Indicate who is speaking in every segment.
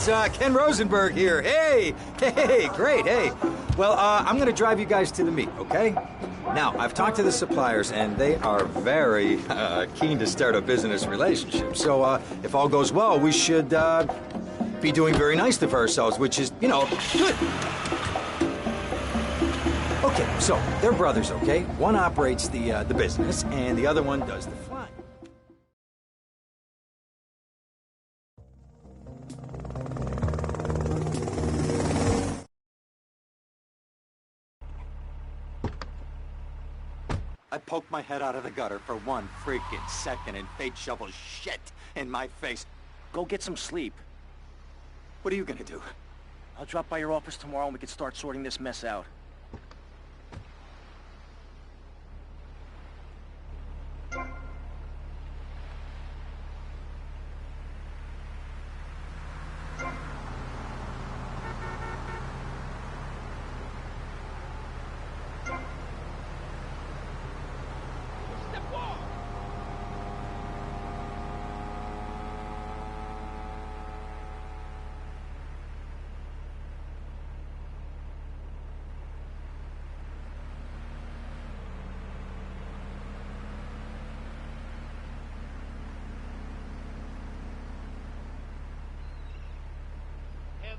Speaker 1: It's Ken Rosenberg here. Hey, great, hey. Well, I'm gonna drive you guys to the meet, okay? Now, I've talked to the suppliers, and they are very keen to start a business relationship. So, if all goes well, we should be doing very nicely for ourselves, which is, you know, good. Okay, so they're brothers, okay? One operates the business, and the other one does the flying. I poked my head out of the gutter for 1 freaking second, and fate shovels shit in my face.
Speaker 2: Go get some sleep.
Speaker 1: What are you gonna do?
Speaker 2: I'll drop by your office tomorrow and we can start sorting this mess out.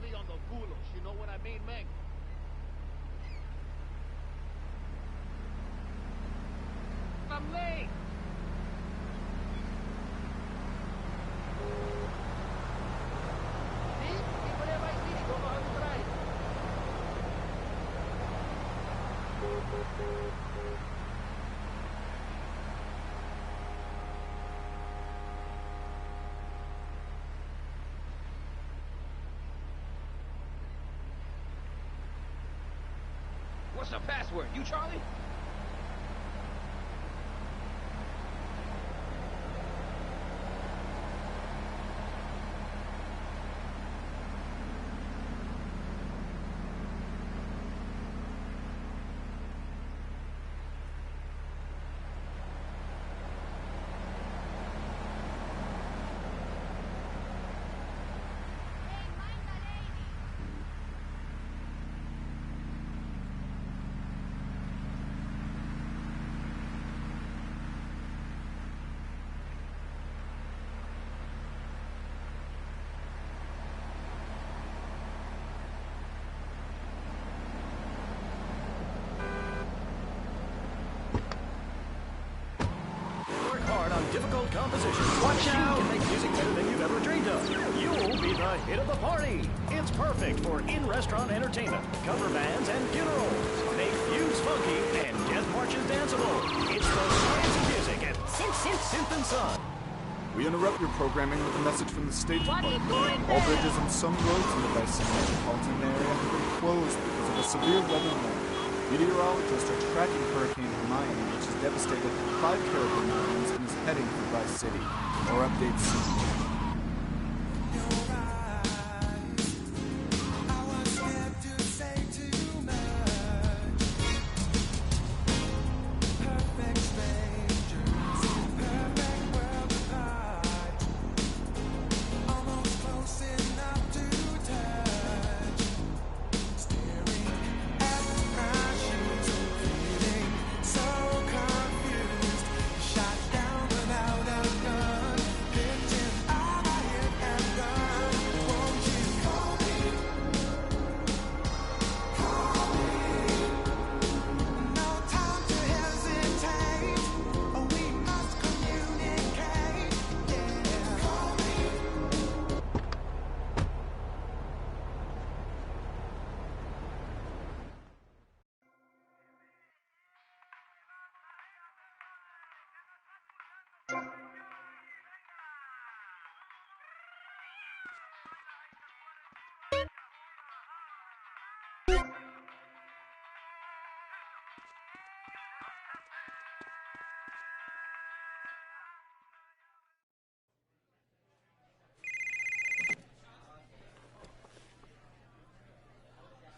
Speaker 3: On the bulos, you know what I mean, Meng? I'm late! ¿Sí? ¿Y whatever I see, go on the right. What's the password? You Charlie?
Speaker 4: Difficult compositions. Watch out! You can make music better than you've ever dreamed of. You'll be the hit of the party. It's perfect for in-restaurant entertainment, cover bands, and funerals. Make fugues funky and death marches danceable. It's the science of music at Synth and Son.
Speaker 5: We interrupt your programming with a message from the State Department. All bridges and some roads in the Vice City metropolitan area have been closed because of a severe weather warning. Meteorologists are tracking Hurricane Hermione, which has devastated 5 Caribbean islands and is heading for Vice City. More updates soon.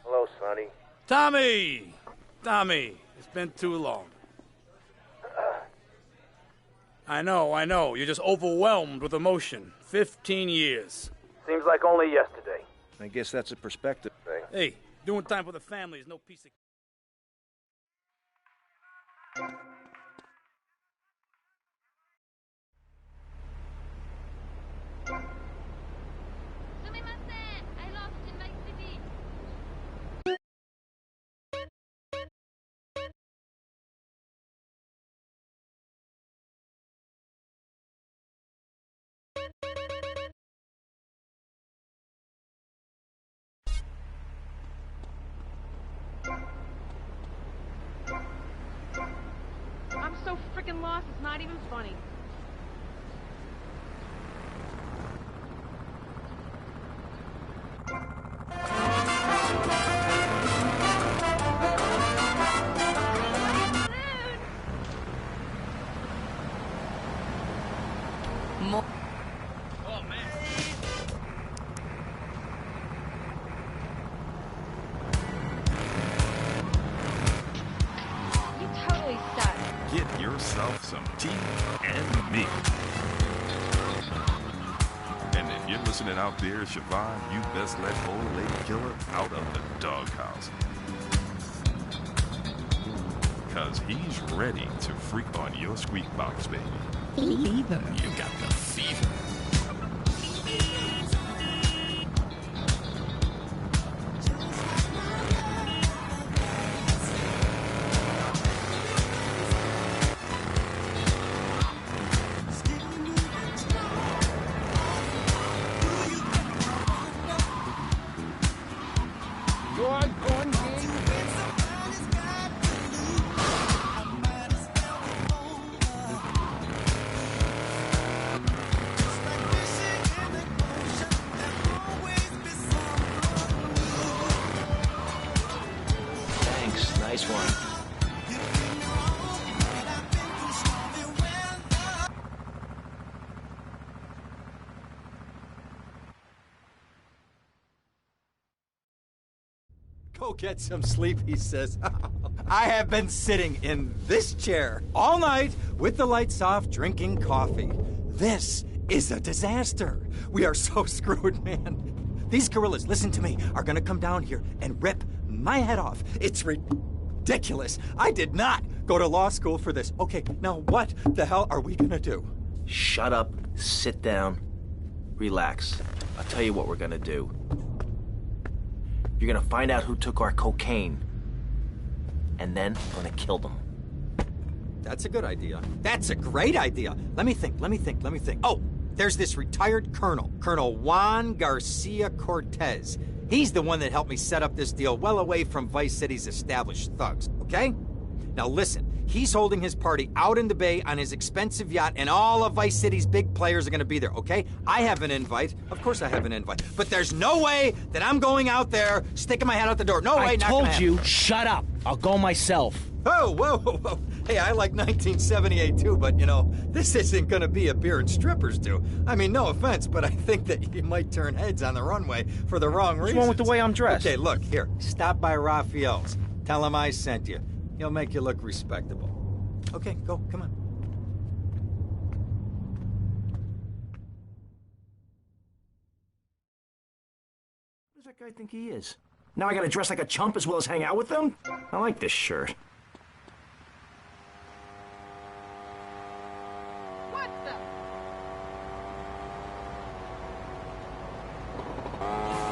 Speaker 3: Hello, Sonny.
Speaker 6: Tommy, it's been too long. I know, you're just overwhelmed with emotion. 15 years.
Speaker 3: Seems like only yesterday.
Speaker 2: I guess that's a perspective thing.
Speaker 6: Hey, doing time for the family is no piece of...
Speaker 7: Sumimasen! I lost in my city.
Speaker 8: I'm so freaking lost, it's not even funny.
Speaker 2: Oh, man.
Speaker 8: You totally suck.
Speaker 9: Get yourself some tea and me. And if you're listening out there, Siobhan, you best let old lady killer out of the doghouse. Cause he's ready to freak on your squeak box, baby.
Speaker 10: Fever.
Speaker 9: You got the fever.
Speaker 2: Thanks. Nice one.
Speaker 1: Go get some sleep, he says. I have been sitting in this chair all night with the lights off, drinking coffee. This is a disaster. We are so screwed, man. These gorillas, listen to me, are gonna come down here and rip my head off. It's ridiculous. I did not go to law school for this. Okay, now what the hell are we gonna do?
Speaker 2: Shut up, sit down, relax. I'll tell you what we're gonna do. You're gonna find out who took our cocaine. And then we're gonna kill them.
Speaker 1: That's a good idea. That's a great idea. Let me think. Oh, there's this retired colonel, Colonel Juan Garcia Cortez. He's the one that helped me set up this deal well away from Vice City's established thugs, okay? Now listen, he's holding his party out in the bay on his expensive yacht, and all of Vice City's big players are gonna be there, okay? I have an invite. Of course I have an invite. But there's no way that I'm going out there, sticking my head out the door. No way,
Speaker 2: I
Speaker 1: not
Speaker 2: told
Speaker 1: gonna happen.
Speaker 2: you, shut up. I'll go myself.
Speaker 1: Oh, whoa. Hey, I like 1978 too, but you know, this isn't gonna be a beer and strippers do. I mean, no offense, but I think that you might turn heads on the runway for the wrong reasons.
Speaker 2: What's wrong with the way I'm dressed?
Speaker 1: Okay, look, here, stop by Raphael's. Tell him I sent you. He'll make you look respectable. Okay, go, come on.
Speaker 2: Who does that guy think he is? Now I gotta dress like a chump as well as hang out with them? I like this shirt.
Speaker 8: What the?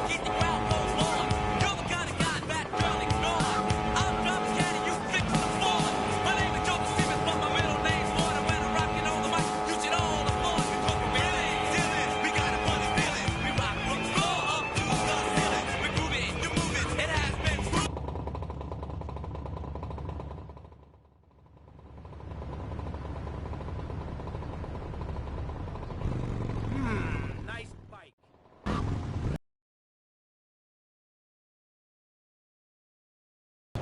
Speaker 11: Keep the crowd goes on. You're the kind of guy that girl ignore. I'm driving caddy, you fix the floor. My name is Joe Stevens, but my middle name's Warner. When I'm rocking on the mic, you should all applaud because we're really silly. We got a funny feeling. We rock from the floor up to the ceiling. We're grooving, you're moving. It has been
Speaker 2: Nice bike.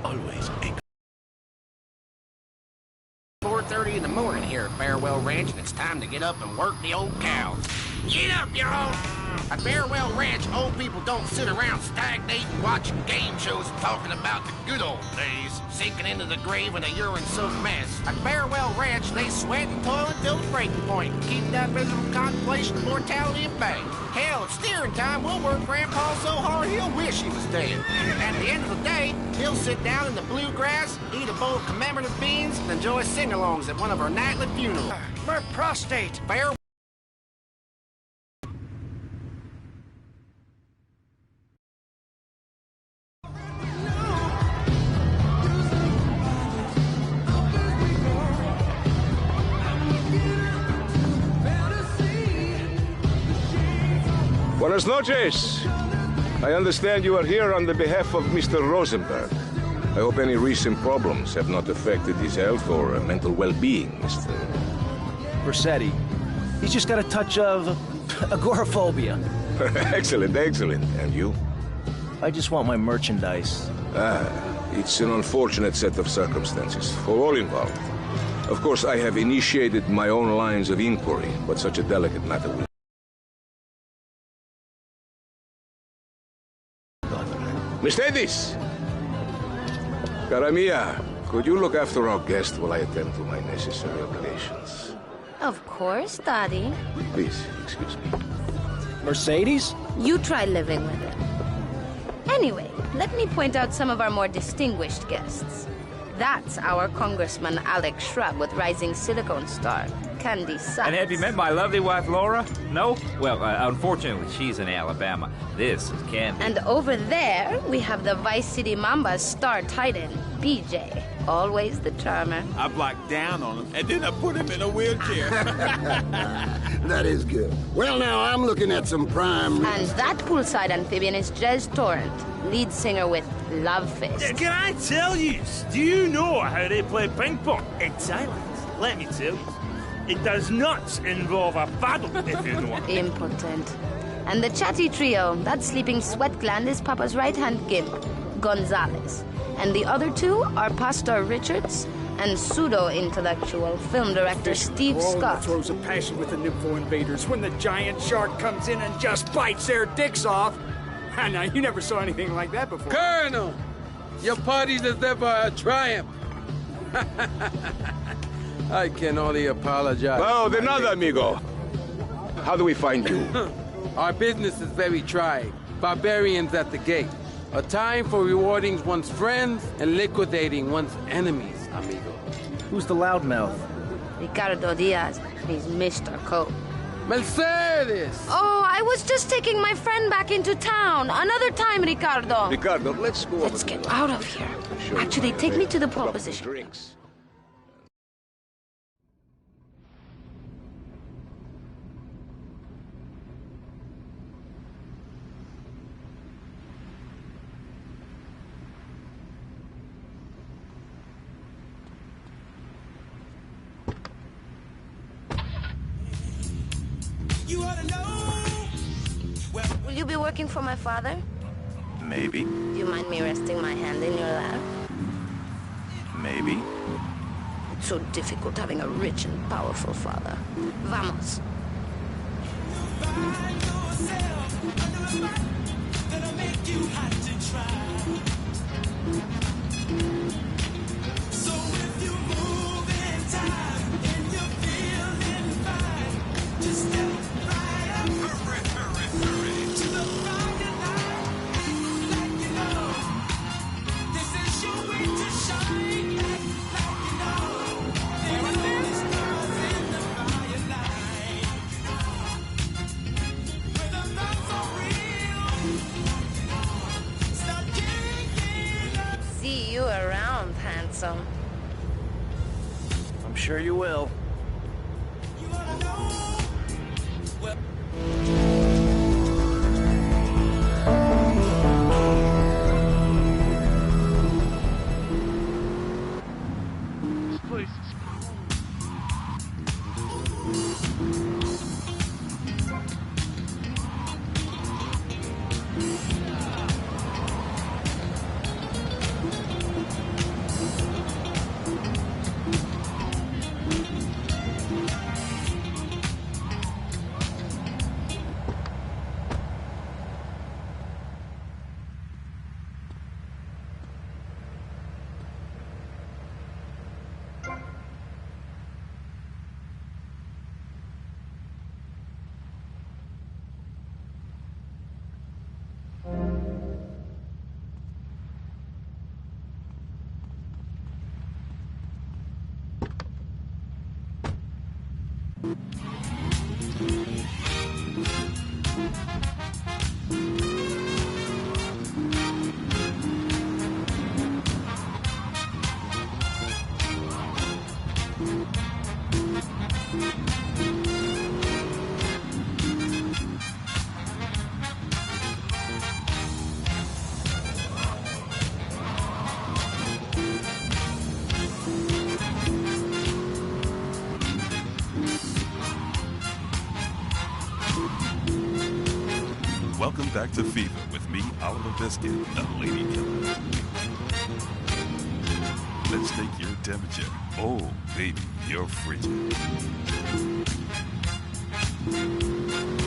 Speaker 9: Always a
Speaker 12: 4:30 in the morning here at Farewell Ranch, and it's time to get up and work the old cows. Get up, y'all! At Farewell Ranch, old people don't sit around stagnating, watching game shows and talking about the good old days, sinking into the grave in a urine-soaked mess. At Farewell Ranch, they sweat and toil until show's breaking point. Keep that visible contemplation of mortality at bay. Hell, at steering time, we'll work Grandpa so hard he'll wish he was dead. At the end of the day, he'll sit down in the bluegrass, eat a bowl of commemorative beans, and enjoy sing-alongs at one of our nightly funerals.
Speaker 4: My prostate!
Speaker 12: Fair.
Speaker 10: Buenas noches. I understand you are here on the behalf of Mr. Rosenberg. I hope any recent problems have not affected his health or mental well-being, Mr.
Speaker 2: Vercetti. He's just got a touch of agoraphobia.
Speaker 10: Excellent, excellent. And you?
Speaker 2: I just want my merchandise.
Speaker 10: It's an unfortunate set of circumstances for all involved. Of course, I have initiated my own lines of inquiry, but such a delicate matter will... Miss Davis! Cara mia, could you look after our guest while I attend to my necessary obligations?
Speaker 13: Of course, Daddy.
Speaker 10: Please, excuse me.
Speaker 2: Mercedes?
Speaker 13: You try living with it. Anyway, let me point out some of our more distinguished guests. That's our Congressman Alex Shrub with Rising Silicon Star, Candy Sachs.
Speaker 14: And have you met my lovely wife, Laura? No? Well, unfortunately, she's in Alabama. This is Candy.
Speaker 13: And over there, we have the Vice City Mamba's star titan, BJ. Always the charmer.
Speaker 15: I blocked down on him, and then I put him in a wheelchair.
Speaker 16: That is good. Well, now, I'm looking at some prime...
Speaker 13: And that poolside amphibian is Jez Torrent, lead singer with Love Fist.
Speaker 6: Can I tell you, do you know how they play ping pong in Thailand? Let me tell you. It does not involve a paddle, if you know what I mean.
Speaker 13: Impotent. And the chatty trio, that sleeping sweat gland is Papa's right-hand gimp, Gonzalez. And the other two are Pastor Richards and pseudo-intellectual film director Steve Scott.
Speaker 6: Throws a passion with the nympho invaders when the giant shark comes in and just bites their dicks off. Now, you never saw anything like that before.
Speaker 15: Colonel, your party is ever a triumph. I can only apologize.
Speaker 10: Oh, de nada, amigo. How do we find you?
Speaker 15: Our business is very trying. Barbarians at the gate. A time for rewarding one's friends and liquidating one's enemies, amigo.
Speaker 2: Who's the loudmouth?
Speaker 13: Ricardo Diaz. He's Mr. Cope.
Speaker 15: Mercedes!
Speaker 13: Oh, I was just taking my friend back into town. Another time, Ricardo.
Speaker 10: Ricardo, let's go.
Speaker 13: Let's get out of here. Actually, take me to the proposition.
Speaker 10: Drinks.
Speaker 13: Will you be working for my father?
Speaker 2: Maybe.
Speaker 13: Do you mind me resting my hand in your lap?
Speaker 2: Maybe.
Speaker 13: It's so difficult having a rich and powerful father. Vamos. See you around, handsome.
Speaker 2: I'm sure you will.
Speaker 6: This place is cool.
Speaker 9: Welcome back to Fever with me, Oliver Biscuit, the Lady Killer. Let's take your temperature. Oh, baby, you're frigid.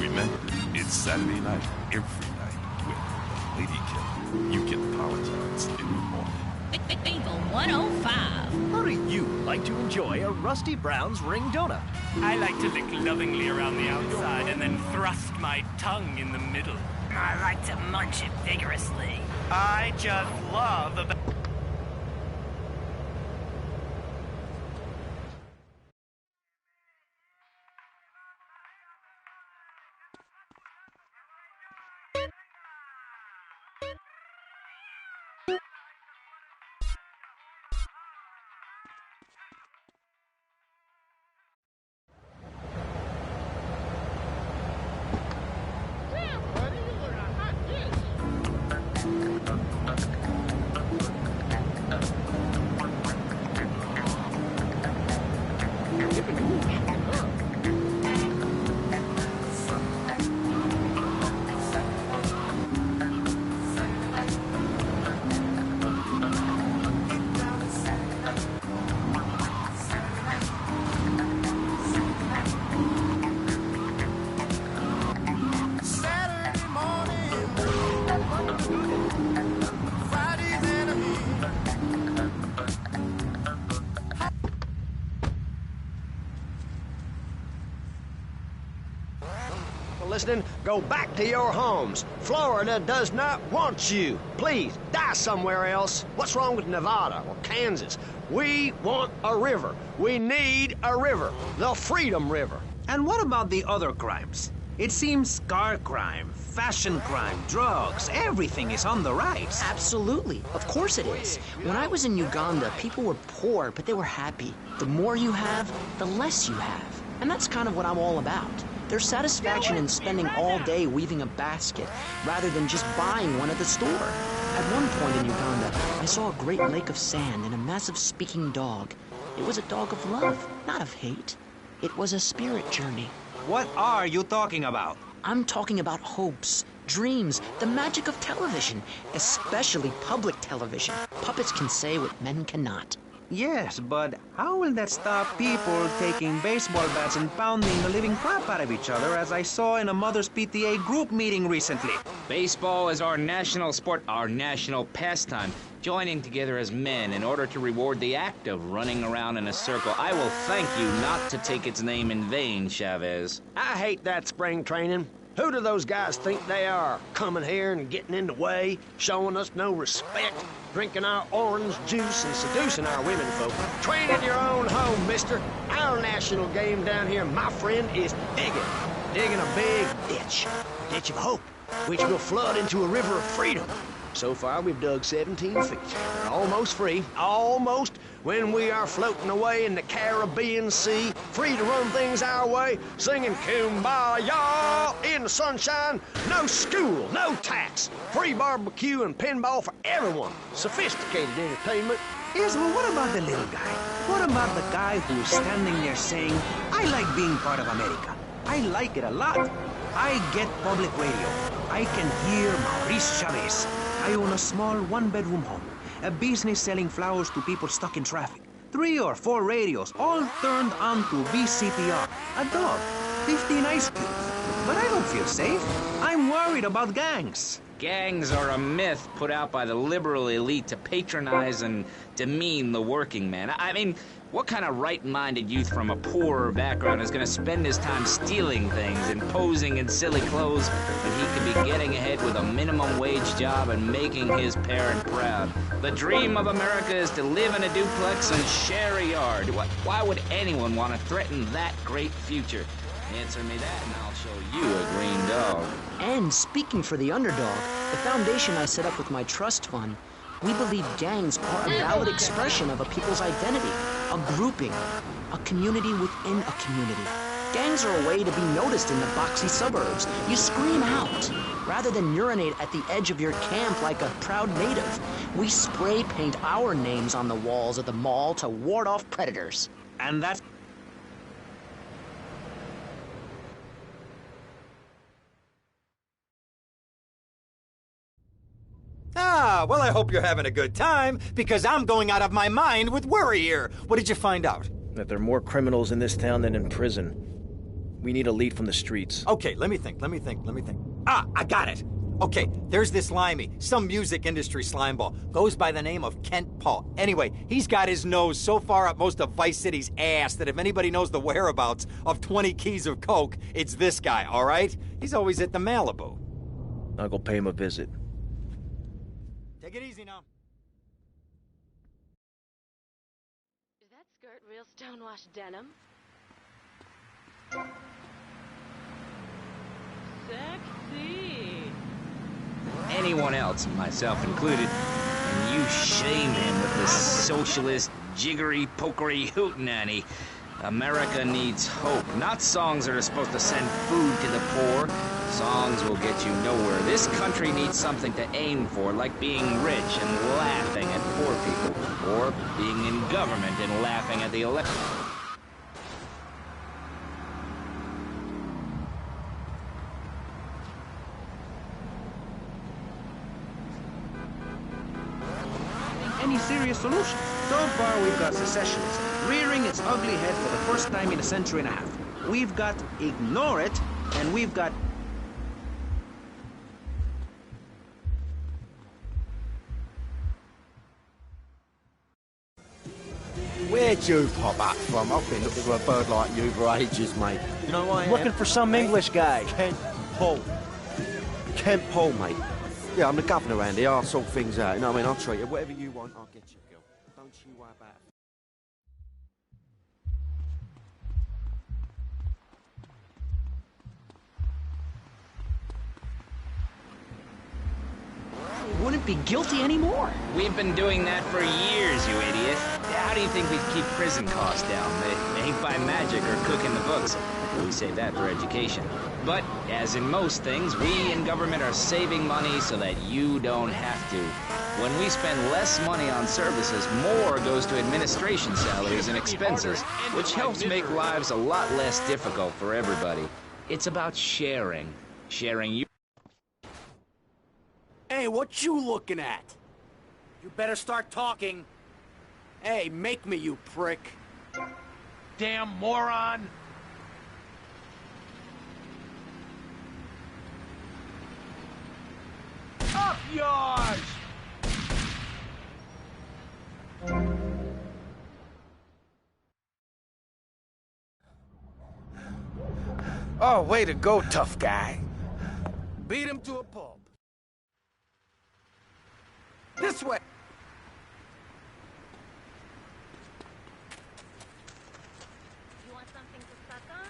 Speaker 9: Remember, it's Saturday night, every night, with the Lady Killer. You can apologize in the morning.
Speaker 17: Fever 105.
Speaker 4: How do you like to enjoy a Rusty Brown's ring donut?
Speaker 18: I like to lick lovingly around the outside and then thrust my tongue in the middle.
Speaker 17: I like to munch it vigorously.
Speaker 18: I just love the...
Speaker 19: Listening, go back to your homes. Florida does not want you. Please, die somewhere else. What's wrong with Nevada or Kansas? We want a river. We need a river. The Freedom River.
Speaker 20: And what about the other crimes? It seems car crime, fashion crime, drugs, everything is on the rise.
Speaker 21: Absolutely. Of course it is. When I was in Uganda, people were poor, but they were happy. The more you have, the less you have. And that's kind of what I'm all about. There's satisfaction in spending all day weaving a basket rather than just buying one at the store. At one point in Uganda, I saw a great lake of sand and a massive speaking dog. It was a dog of love, not of hate. It was a spirit journey.
Speaker 20: What are you talking about?
Speaker 21: I'm talking about hopes, dreams, the magic of television, especially public television. Puppets can say what men cannot.
Speaker 20: Yes, but how will that stop people taking baseball bats and pounding the living crap out of each other, as I saw in a Mother's PTA group meeting recently?
Speaker 14: Baseball is our national sport, our national pastime. Joining together as men in order to reward the act of running around in a circle. I will thank you not to take its name in vain, Chavez.
Speaker 19: I hate that spring training. Who do those guys think they are? Coming here and getting in the way, showing us no respect, drinking our orange juice and seducing our women folk. Train in your own home, mister. Our national game down here, my friend, is digging a big ditch. Ditch of hope, which will flood into a river of freedom. So far, we've dug 17 feet. We're almost free, almost, when we are floating away in the Caribbean Sea, free to run things our way, singing Kumbaya in the sunshine. No school, no tax, free barbecue and pinball for everyone. Sophisticated entertainment.
Speaker 20: Yes, but what about the little guy? What about the guy who's standing there saying, I like being part of America. I like it a lot. I get public radio. I can hear Maurice Chavez. I own a small one-bedroom home, a business selling flowers to people stuck in traffic. 3 or 4 radios, all turned on to VCPR. A dog, 15 ice cubes. But I don't feel safe. I'm worried about gangs.
Speaker 14: Gangs are a myth put out by the liberal elite to patronize and demean the working man. I mean, what kind of right-minded youth from a poorer background is going to spend his time stealing things and posing in silly clothes when he could be getting ahead with a minimum wage job and making his parent proud? The dream of America is to live in a duplex and share a yard. Why would anyone want to threaten that great future? Answer me that and I'll show you a green dog.
Speaker 21: And speaking for the underdog, the foundation I set up with my trust fund, we believe gangs are a valid expression of a people's identity, a grouping, a community within a community. Gangs are a way to be noticed in the boxy suburbs. You scream out. Rather than urinate at the edge of your camp like a proud native, we spray paint our names on the walls of the mall to ward off predators.
Speaker 20: And that's...
Speaker 1: Ah, well, I hope you're having a good time, because I'm going out of my mind with worry here. What did you find out?
Speaker 2: That there are more criminals in this town than in prison. We need a lead from the streets.
Speaker 1: Okay, let me think. Ah, I got it. Okay, there's this limey, some music industry slimeball. Goes by the name of Kent Paul. Anyway, he's got his nose so far up most of Vice City's ass that if anybody knows the whereabouts of 20 keys of coke, it's this guy, all right? He's always at the Malibu.
Speaker 2: I'll go pay him a visit.
Speaker 1: Take it easy now.
Speaker 7: Is that skirt real stonewashed denim?
Speaker 8: Sexy.
Speaker 14: Anyone else, myself included, and you shame him with this socialist, jiggery, pokery hootenanny. America needs hope, not songs that are supposed to send food to the poor. Songs will get you nowhere. This country needs something to aim for, like being rich and laughing at poor people, or being in government and laughing at the electorate.
Speaker 20: Any serious solution? So far, we've got secessionism rearing its ugly head for the first time in a century and a half. We've got ignore it, and we've got...
Speaker 19: Where'd you pop up from? I've been looking for a bird like you for ages, mate. You know why I am?
Speaker 2: Looking for some English guy.
Speaker 19: Kent Paul. Kent Paul, mate. Yeah, I'm the governor around here. I'll sort things out. You know what I mean? I'll treat you. Whatever you want, I'll get you, girl. Don't you worry about it.
Speaker 21: Wouldn't be guilty anymore.
Speaker 14: We've been doing that for years, you idiot. How do you think we keep prison costs down? They ain't by magic or cooking the books. We save that for education. But, as in most things, we in government are saving money so that you don't have to. When we spend less money on services, more goes to administration salaries and expenses, which helps make lives a lot less difficult for everybody. It's about sharing. Sharing you.
Speaker 20: Hey, what you looking at? You better start talking. Hey, make me, you prick.
Speaker 18: Damn moron!
Speaker 20: Up yours!
Speaker 15: Oh, way to go, tough guy. Beat him to a pulp. This way.
Speaker 7: You want something to suck on?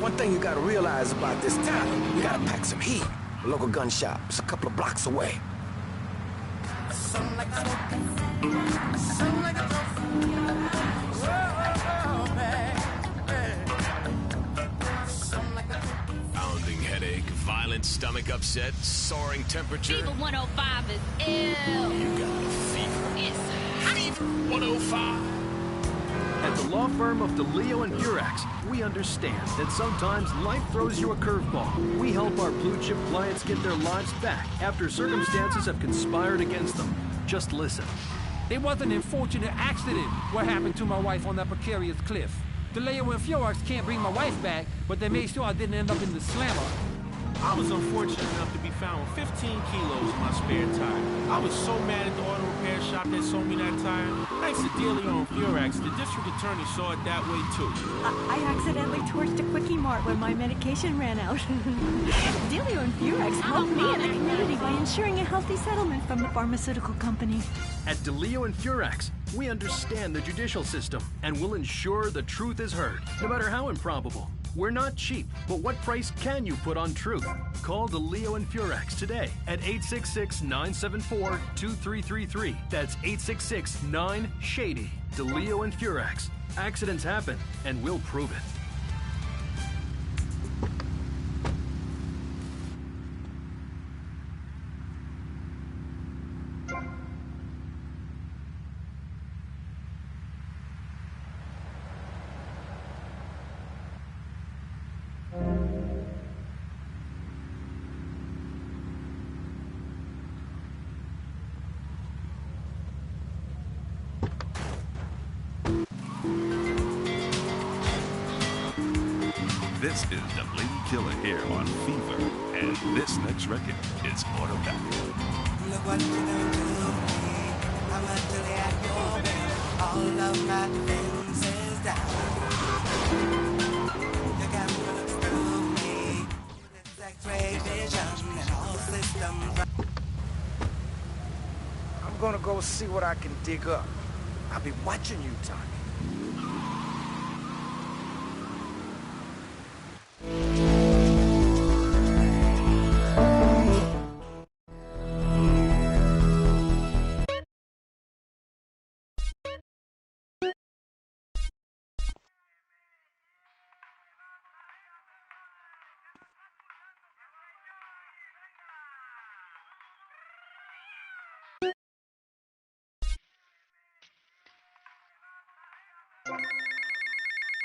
Speaker 20: One thing you gotta realize about this town, you gotta pack some heat. The local gun shop's a couple of blocks away.
Speaker 5: Pounding headache, violent stomach upset, soaring temperature.
Speaker 17: Fever 105 is ill.
Speaker 5: You got a fever.
Speaker 17: It's hot.
Speaker 5: Fever 105.
Speaker 4: At the law firm of DeLeo and Burex, we understand that sometimes life throws you a curveball. We help our blue-chip clients get their lives back after circumstances have conspired against them. Just listen.
Speaker 3: There was an unfortunate accident. What happened to my wife on that precarious cliff? DeLeo and Fiorax can't bring my wife back, but they made sure I didn't end up in the slammer.
Speaker 22: I was unfortunate enough to be found with 15 kilos in my spare tire. I was so mad at the auto repair shop that sold me that tire. Thanks to Delio and Fiorax, the district attorney saw it that way too.
Speaker 23: I accidentally torched a Quickie Mart when my medication ran out. Delio and Fiorax helped me and the community by ensuring a healthy settlement from the pharmaceutical company.
Speaker 4: At DeLeo and Furax, we understand the judicial system and will ensure the truth is heard, no matter how improbable. We're not cheap, but what price can you put on truth? Call DeLeo and Furax today at 866-974-2333. That's 866-9-SHADY. DeLeo and Furax. Accidents happen, and we'll prove it.
Speaker 9: This is the Lady Killer here on Fever, and this next record is Autoback.
Speaker 11: Look what you done to me. I'm actually at your will. All of my defenses down. You got bullets through me. It's X-ray vision and all systems.
Speaker 24: I'm gonna go see what I can dig up. I'll be watching you, Tommy.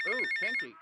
Speaker 25: Ooh, Kenty.